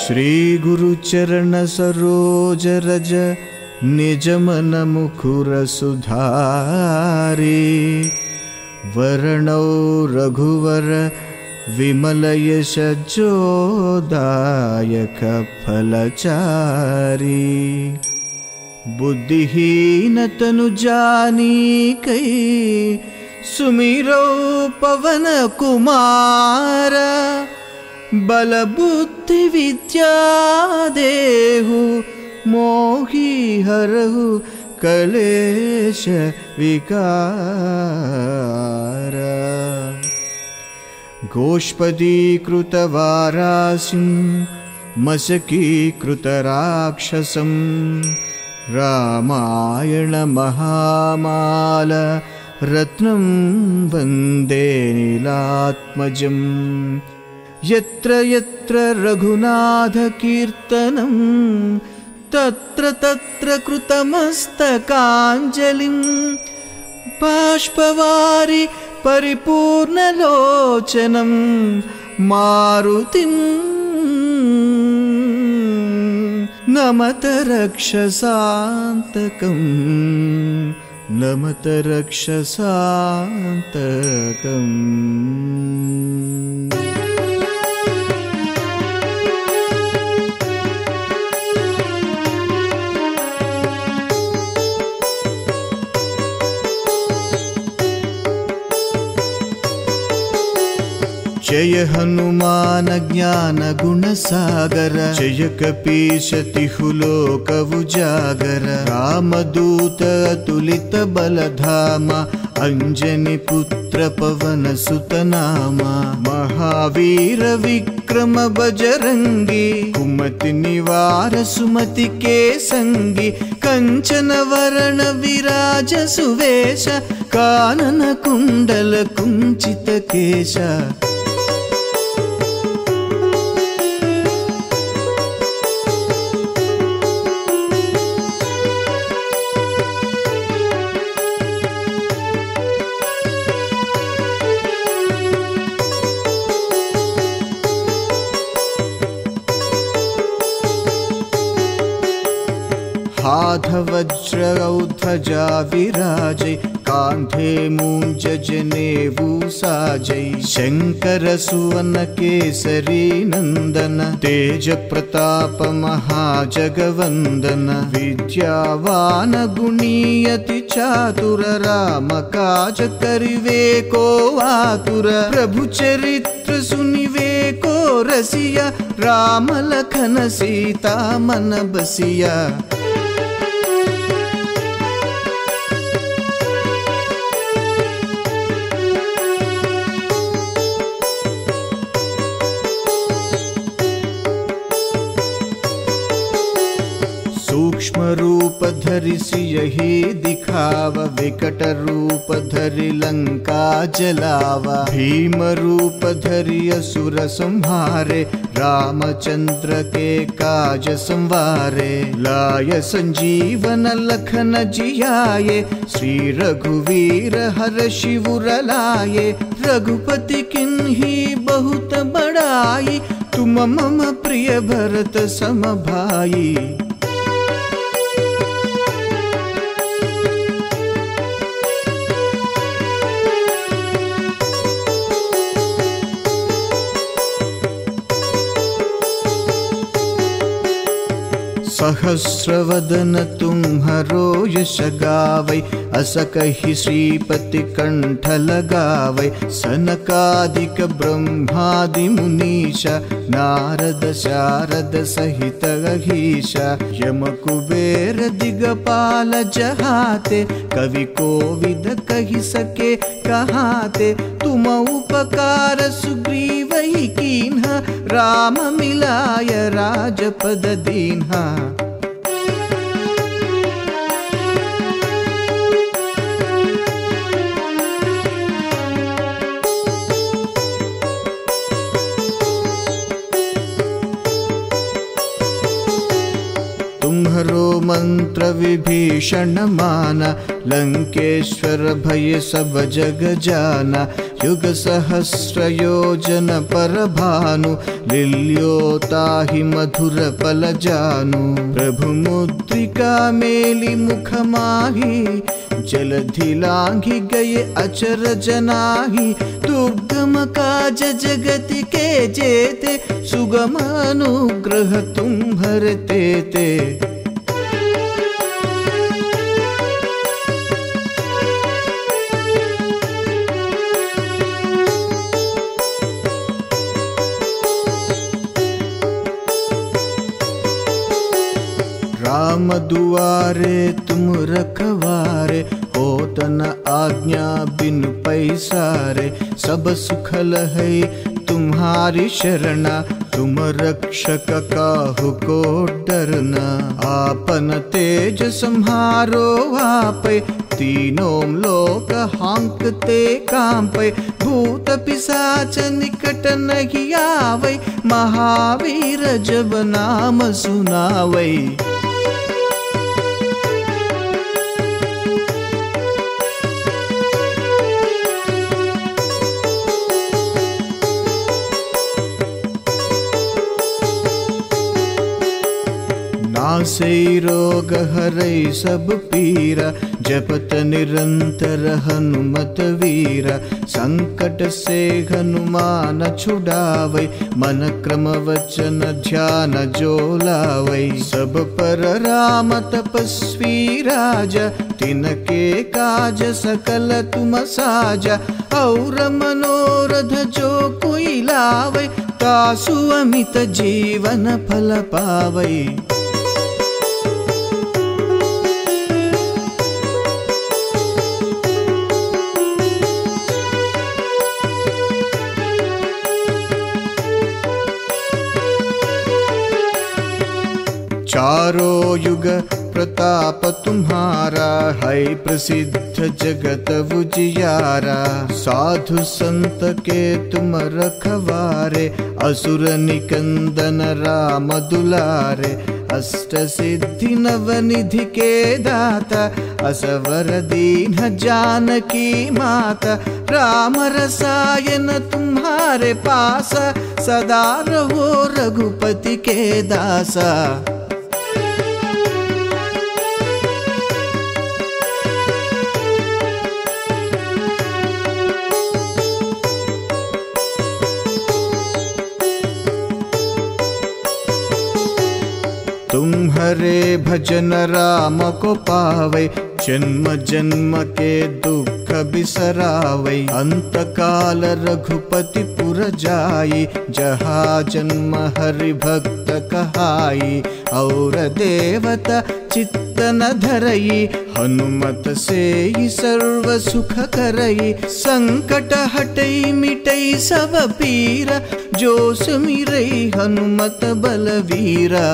श्री गुरु चरण सरोज रज निज मन मुकुर सुधारी वर्णौ रघुवर विमल यश जोदायक फलचारी बुद्धिहीन तनु जानिकै सुमिरौ पवन कुमार बल बुद्धि विद्या देहु मोहि हरहु कलेश विकार गोष्पदीकृत वारासिं मशकीकृत राक्षसं रामायण महामाल रत्नं वन्दे नीलात्मजं यत्र यत्र रघुनाथ कीर्तनं तत्र तत्र कृतमस्तकाञ्जलिं बाष्पवारि परिपूर्णलोचनं मारुतिं नमत रक्षसान्तकं नमत रक्षसान्तकम्। जय हनुमान ज्ञान गुण सागर जय कपीश तिहु लोक उजागर रामदूत अतुलित बलधामा अंजनी पुत्र पवन सुत नामा महावीर विक्रम बजरंगी कुमति निवार सुमति के संगी कंचन वरण विराज सुवेश कानन कुंडल कुंचित केश हाथ वज्र ध्वजा विराजै कांधे मूंज जनेऊ साजै शंकर सुवन केसरी नंदन तेज प्रताप महाजगवंदन विद्यावान गुणी अति चातुर राम काज करिवे को आतुर प्रभु चरित्र सुनिवे को रसिया राम लखन सीता मन बसिया सूक्ष्म रूप धरि सियहि दिखाव विकट रूप धरि लंका जलावा भीम रूप धरि असुर संहारे रामचंद्र के काज संवारे लाय संजीवन लखन जियाये श्री रघुवीर हर्षि उर लाये रघुपति किन्ही बहुत बड़ाई तुम मम प्रिय भरत सम भाई सहस्रवदन तुम्हरो यश गावै अस कहि श्रीपति कंठ लगावै सनकादिक ब्रह्मादि मुनीशा नारद शारद सहित अहीशा यम कुबेर दिगपाल जहाते कवि कोविद कहि सके कहाते तुम उपकार सुग्रीव ही कीन्हा राम मिलाय राजपद दीन्हा तुम्हरो मंत्र विभीषण माना लंकेश्वर भय सब जग जाना युग सहस्र योजन परभानु लिल्योताहि मधुर पल जानु प्रभु मुद्रिका मेली मुख माही जलधि लांघि गए अचर जनाही दुर्गम काज जगति के जेते सुगम अनुग्रह तुम्हरते ते राम दुआरे तुम रखवारे होत न आज्ञा बिन पैसारे सब सुखल है तुम्हारी शरणा तुम रक्षक काहू को डरना आपन तेज संहारो आपे तीनों लोक हांकते कांपे भूत पिशाच निकट नहीं आवे महावीर जब नाम सुनावे नासै रोग हरै सब पीरा जपत निरंतर हनुमत वीरा संकट से हनुमान छुड़ावै मन क्रम वचन ध्यान जो लावै सब पर राम तपस्वी राजा तिनके काज सकल तुम साजा और मनोरथ जो कोई लावै तासु अमित जीवन फल पावै चारों युग प्रताप तुम्हारा है प्रसिद्ध जगत उजियारा साधु संत के तुम रखवारे असुर निकंदन राम दुलारे अष्ट सिद्धि नवनिधि के दाता असवर दीन जानकी माता राम रसायन तुम्हारे पासा सदा रहो रघुपति के दासा तुम्हारे भजन राम को पावे जन्म जन्म के दुख बिसरावे अंत काल रघुपति पुर जाई जहाँ जन्म हरि भक्त कहाई और देवता चित्त न धरई हनुमत से ही सर्व सुख करई संकट हटई मिटई सब पीरा जो सुमिरई हनुमत बलवीरा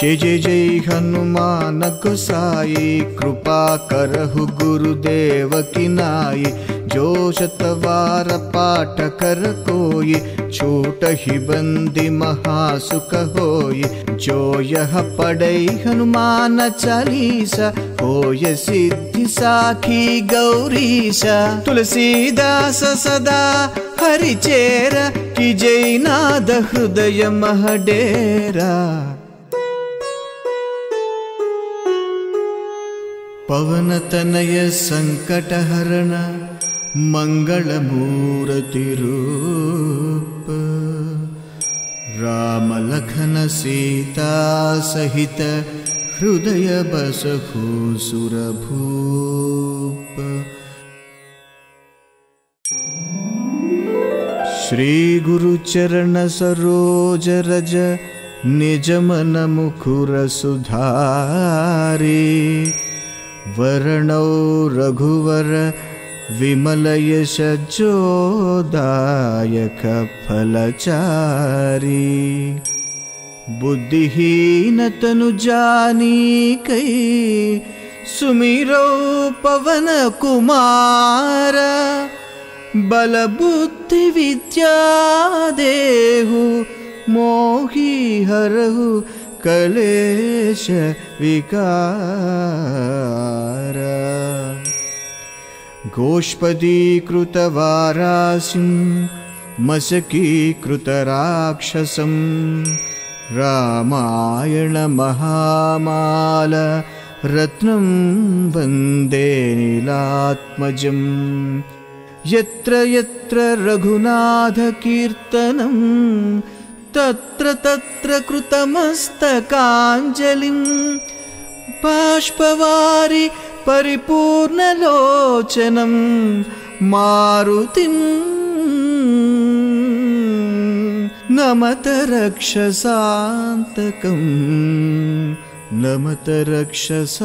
जय जय जय हनुमान गोसाई कृपा करहु गुरुदेव की नाई जो शतवार पाठ कर कोई छूट ही बंदी महासुख होई जो यह पढ़ै हनुमान चालीसा होय सिद्धि साखी गौरीशा तुलसीदास सदा हरि चेरा की जय नाद हृदय मह डेरा पवन तनय संकट हरण मंगल मूर्ति रूप राम लखन सीता सहित हृदय बसहु सुरभूप श्री गुरु चरण सरोज रज निज मन मुकुर सुधारी वर्णौ रघुवर विमल यश जोदायक फलचारी बुद्धिहीन तनु जानिकै सुमिरौ पवन कुमार बलबुद्धि विद्या देहु मोहि हरहु कलेश विकार। गोष्पदीकृतवारासिं मशकीकृतराक्षसं रामायण महामाल रत्नं वन्दे नीलात्मजम्। यत्र यत्र रघुनाथकीर्तनं तत्र तत्र कृतमस्तकाञ्जलिं बाष्पवारि परिपूर्णलोचनं मारुतिं नमत रक्षसान्तकं नमत रक्षसान्तकम्।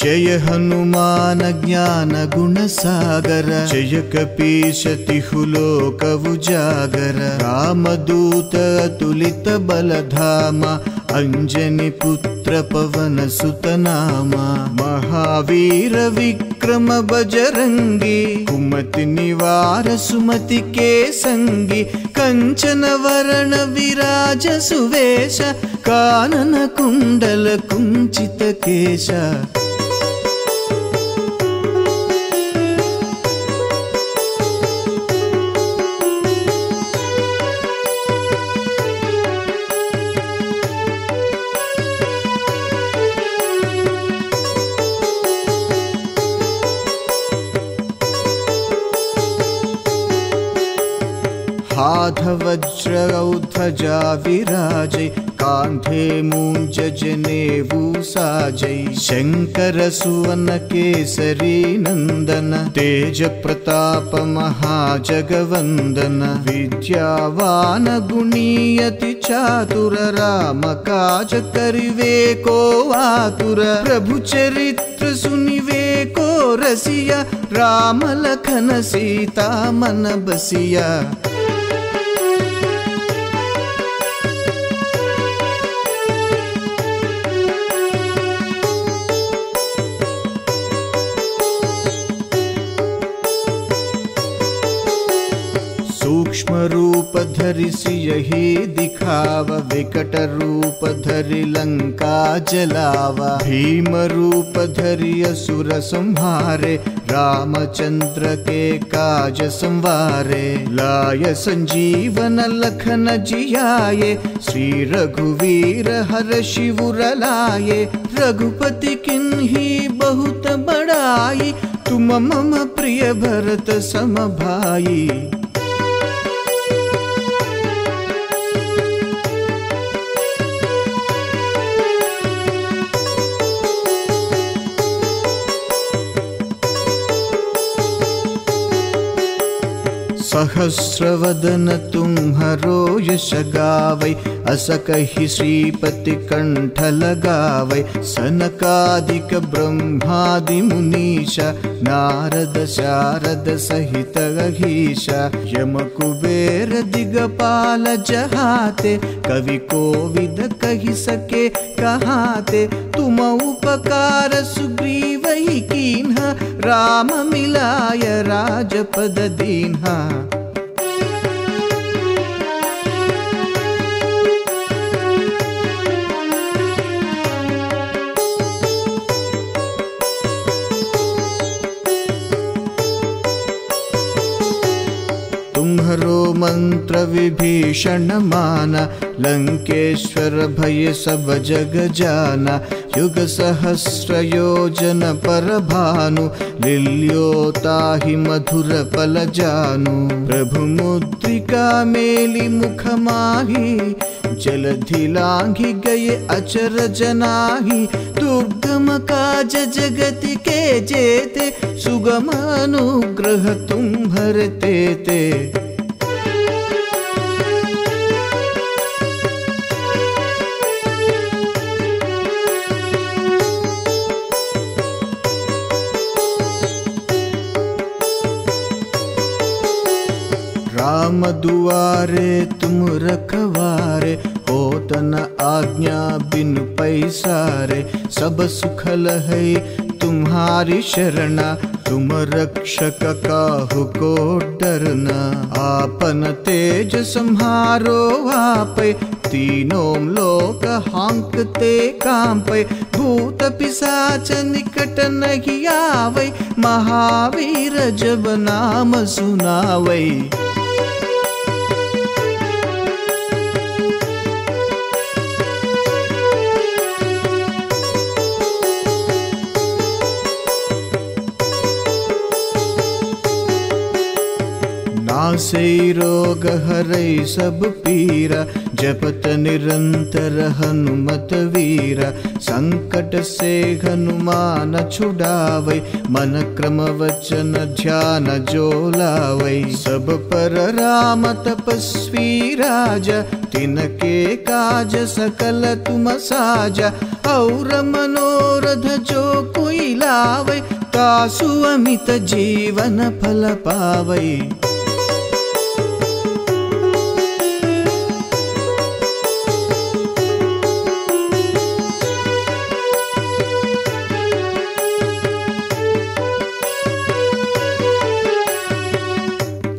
जय हनुमान ज्ञान गुण सागर जय कपीश तिहु लोक उजागर। रामदूत अतुलित बलधामा अंजनी पुत्र पवन सुत नामा। महावीर विक्रम बजरंगी कुमति निवार सुमति के संगी। कंचन वरण विराज सुवेश कानन कुंडल कुंचित केश। हाथ वज्र ध्वजा विराजै कांधे मूंज जनेऊ साजै। शंकर सुवन केसरी नंदन तेज प्रताप महाजगवंदन। विद्यावान गुणी अति चातुर राम काज करिवे को आतुर। प्रभु चरित्र सुनिवे को रसिया राम लखन सीता मन बसिया। सूक्ष्म रूप धरि सियहि दिखाव विकट रूप धरि लंका जलावा। भीम रूप धरि असुर संहारे रामचंद्र के काज संवारे। लाय संजीवन लखन जियाये श्री रघुवीर हर्षि उर लाये। रघुपति किन्ही बहुत बड़ाई तुम मम प्रिय भरत सम भाई। सहस्रवदन तुम्हरो यश गावै अस कहि श्रीपति कंठ लगावै। सनकादिक ब्रह्मादि मुनीशा नारद शारद सहित अहीशा। यम कुबेर दिगपाल जहाते कवि कोविद कहि सके कहाते। तुम उपकार सुग्रीव ही कीन्हा राम मिलाय राजपद दीन्हा। तुम्हरो मंत्र विभीषण माना लंकेश्वर भय सब जग जाना। युग सहस्र योजन पर भानु लील्योताहि मधुर पल जानु। प्रभु मुद्रिका मेली मुख माही जलधि लांघि गए अचर जनाही। दुर्गम काज जगति के जेते सुगम अनुग्रह तुम्हरते ते। राम दुआरे तुम रखवारे, होत न आज्ञा बिन पैसारे। सब सुख लहै तुम्हारी शरणा, तुम रक्षक काहू को डरना। आपन तेज सम्हारो आपै, तीनों लोक हांकते कांपै। भूत पिशाच निकट नहीं आवै, महावीर जब नाम सुनावै। नासै रोग हरै सब पीरा, जपत निरंतर हनुमत वीरा। संकट से हनुमान छुड़ावै, मन क्रम वचन ध्यान जो लावै। सब पर राम तपस्वी राजा, तिनके काज सकल तुम साजा। और मनोरथ जो कोई लावै, तासु अमित जीवन फल पावै।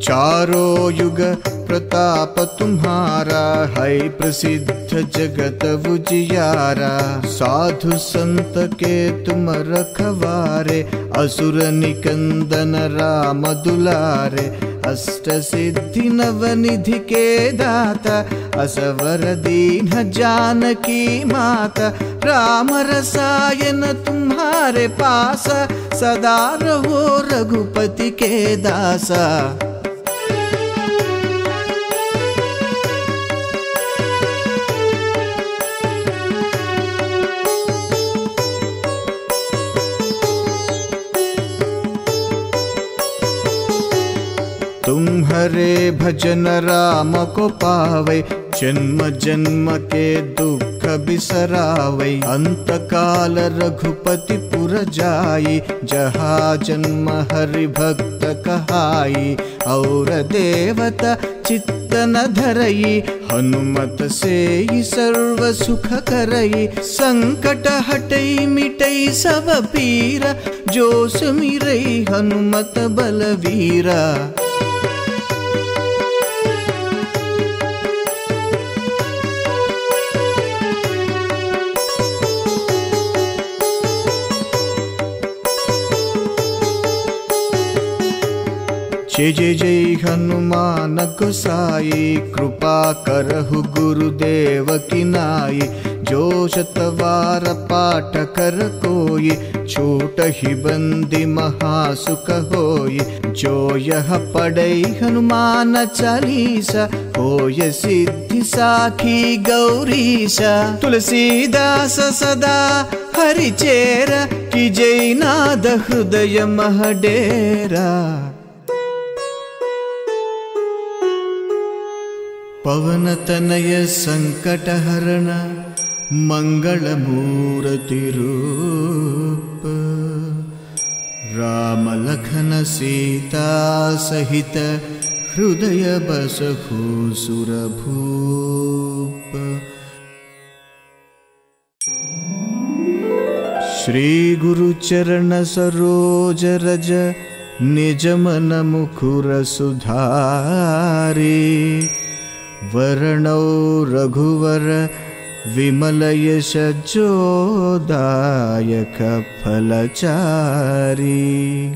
चारों युग प्रताप तुम्हारा, है प्रसिद्ध जगत उजियारा। साधु संत के तुम रखवारे, असुर निकंदन राम दुलारे। अष्ट सिद्धि नवनिधि के दाता, असवर दीन जानकी माता। राम रसायन तुम्हारे पासा, सदा रहो रघुपति के दासा। तुम्हारे भजन राम को पावै, जन्म जन्म के दुख बिसरावै। अंत काल रघुपति पुर जाई, जहाँ जन्म हरि भक्त कहाई। और देवता चित्त न धरई, हनुमत से ही सर्व सुख करई। संकट हटई मिटई सब पीरा, जो सुमिरई हनुमत बलवीरा। जय जय जय हनुमान गोसाई, कृपा करहु गुरुदेव की नाई। जो शतवार पाठ कर कोई, छूटहि बंदी महासुख होई। जो यह पढ़ै हनुमान चालीसा, होय सिद्धि साखी गौरीशा। तुलसीदास सदा हरि चेरा, की जय नाद हृदय मह डेरा। पवन तनय संकट हरण, मंगल मूर्ति रूप। राम लखन सीता सहित, हृदय बसहु सुरभूप। श्री गुरु चरण सरोज रज, निज मन मुकुर सुधारी। वर्णौ रघुवर विमल यश जोदायक फलचारी।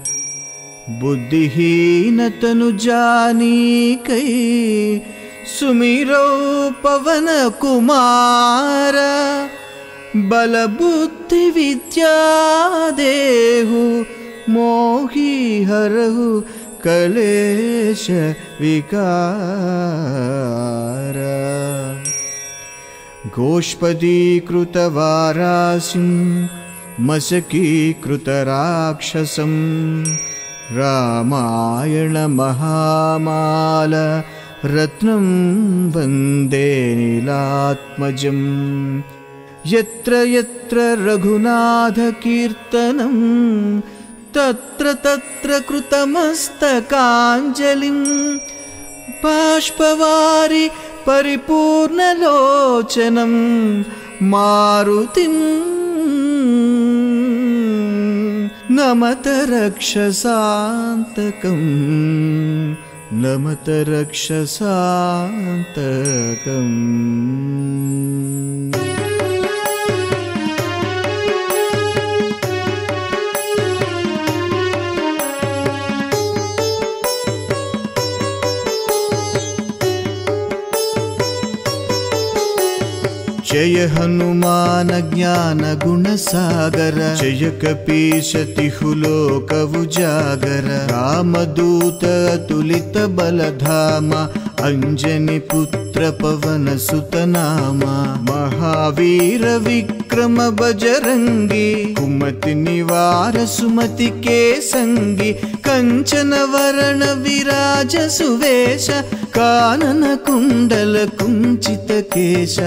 बुद्धिहीन तनु जानिकै, सुमिरौ पवन कुमार। बल बुद्धि विद्या देहु, मोहि हरहु कलेश विकार। गोष्पदीकृत वारासिं, मशकीकृत राक्षसं। रामायण महामाल, रत्नं वन्दे नीलात्मजम्। यत्र यत्र रघुनाथ कीर्तनं, तत्र तत्र कृतमस्तकाञ्जलिं। బాష్పవారి పరిపూర్ణలోచనం మారుతిం నమత రక్షసాంతకం నమత రక్షసాంతకం. జయ హనుమాన జ్ఞాన గుణ సాగర జయ కపీశ తిహులోక ఉజాగర రామదూత అతులిత బలధామ అంజని పుత్ర పవన సుతనామ మహావీర విక్రమ బజరంగి కుమతి నివార సుమతి కేసంగి కంచన వరణ విరాజ సువేశ కానన కుండల కుంచిత కేశ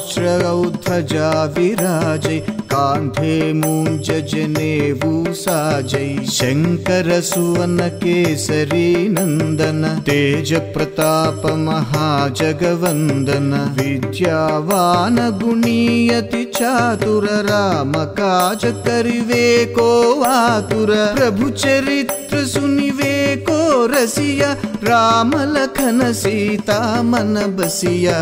हाधवज्रौध्वजा विराजै कान्धे मूञ्जनेवू साजै शङ्कर सुवन केसरी नन्दन तेज प्रताप महाजगवन्दन विद्यावान गुणीयति चातुर राम काज करिवे को आतुर प्रभु चरित्र सुनिवे को रसिया राम लखन सीता मन बसिया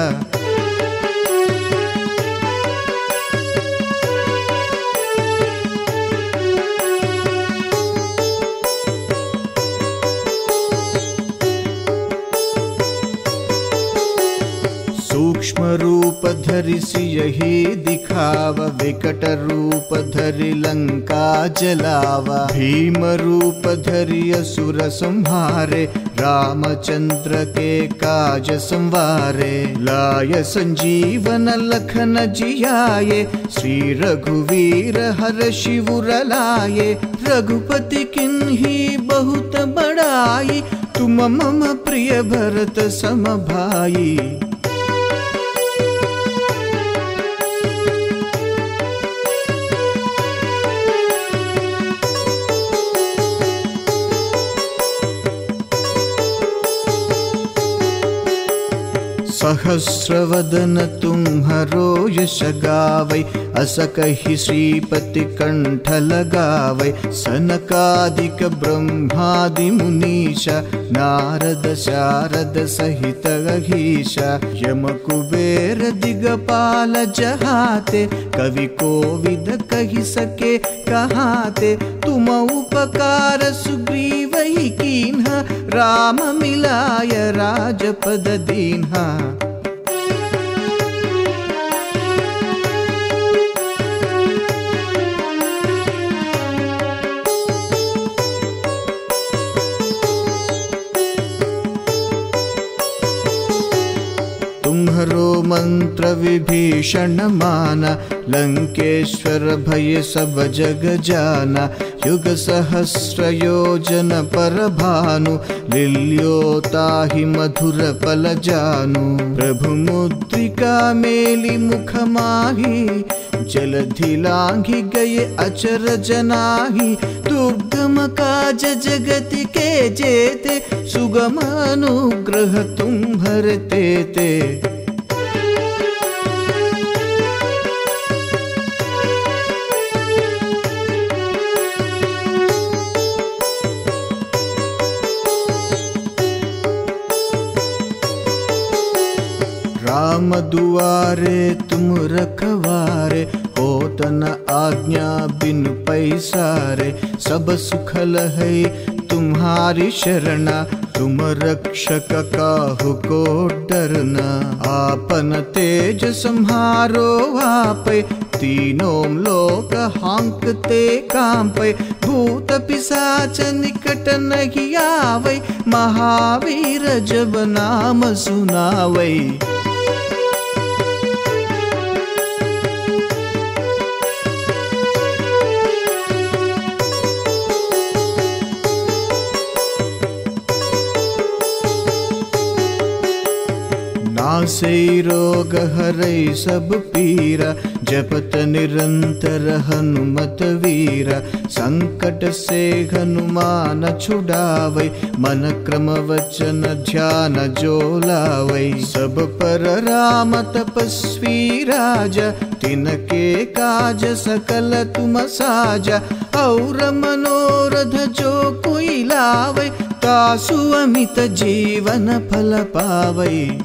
सूक्ष्म रूप धरिसि यही दिखावा विकट रूप धरि लंका जलावा भीम रूप धरि असुर संहारे रामचंद्र के काज संवारे लाय संजीवन लखन जियाये श्री रघुवीर हर शिवर लाये रघुपति किन्ही बहुत बड़ाई तुम मम प्रिय भरत सम भाई सहस्रवदन तुम्हरो यश गावै अस कहि श्रीपति कंठ लगावै सनकादिक ब्रह्मादि मुनीशा नारद शारद सहित अहीशा यम कुबेर दिगपाल जहाते कवि कोविद कहि सके कहाते तुम उपकार सुग्रीव ही कीन्हा राम मिलाय राजपद दीन्हा तुम्हरो मंत्र विभीषण माना लंकेश्वर भय सब जग जाना युग सहस्र योजन पर भानु लिल्योताहि मधुर पल जानु प्रभु मुद्रिका मेली मुख माही जलधि लांघि गए अचर जनाही दुर्गम काज जगति के जेते सुगम अनुग्रह तुम्हरते ते राम दुआरे तुम रखवारे होत न आज्ञा बिनु पैसारे सब सुखल है तुम्हारी शरणा तुम रक्षक काहू को डरना आपन तेज संहारो आपै तीनों लोक हांकते कांपै भूत पिशाच निकट नहीं आवै महावीर जब नाम सुनावै से रोग हरै सब पीरा, जपत निरंतर हनुमत वीरा। संकट से हनुमान छुड़ावै, मन क्रम वचन ध्यान जो लावै। सब पर राम तपस्वी राजा, तिनके काज सकल तुम साजा। और मनोरथ जो कोई लावै, तासु अमित जीवन फल पावै।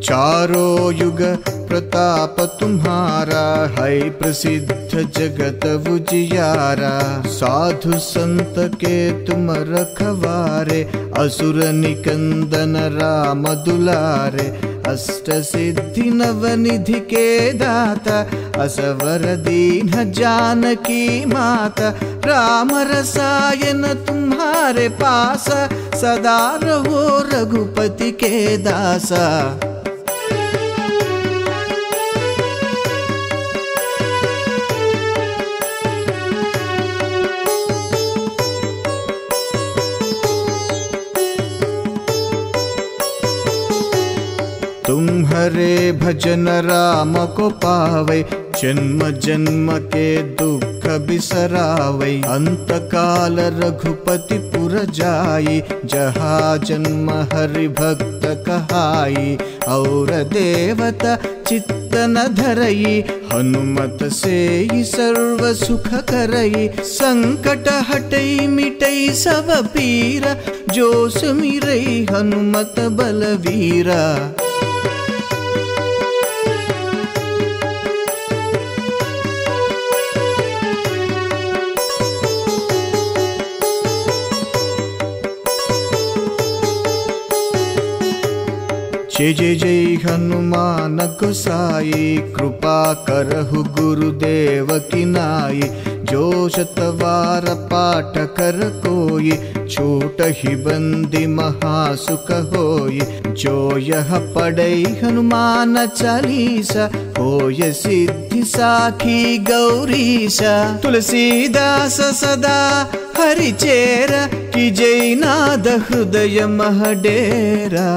चारों युग प्रताप तुम्हारा, है प्रसिद्ध जगत उजियारा। साधु संत के तुम रखवारे, असुर निकंदन राम दुलारे। अष्ट सिद्धि नवनिधि के दाता, असवर दीन जानकी माता। राम रसायन तुम्हारे पासा, सदा रहो रघुपति के दासा। तुम्हारे भजन राम को पावै, जन्म जन्म के दुख बिसरावै। अंत काल रघुपति पुर जाई, जहाँ जन्म हरि भक्त कहाई। और देवता चित्त न धरई, हनुमत से ही सर्व सुख करई। संकट हटई मिटई सब पीरा, जो सुमिरई हनुमत बलवीरा। जय जय जय हनुमान गोसाई, कृपा करहु गुरुदेव की नाई। जो शतवार पाठ कर कोई, छूटहि बंदी महासुख होई। जो यह पढ़ै हनुमान चालीसा, होय सिद्धि साखी गौरीसा। तुलसीदास सदा हरिचेरा, की जय नाद हृदय मह डेरा।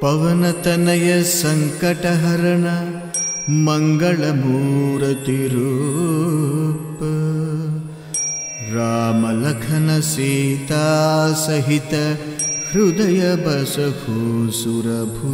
पवन तनय संकट हरण, मंगल मूर्ति रूप। राम लखन सीता सहित, हृदय बसहु सुरभूप।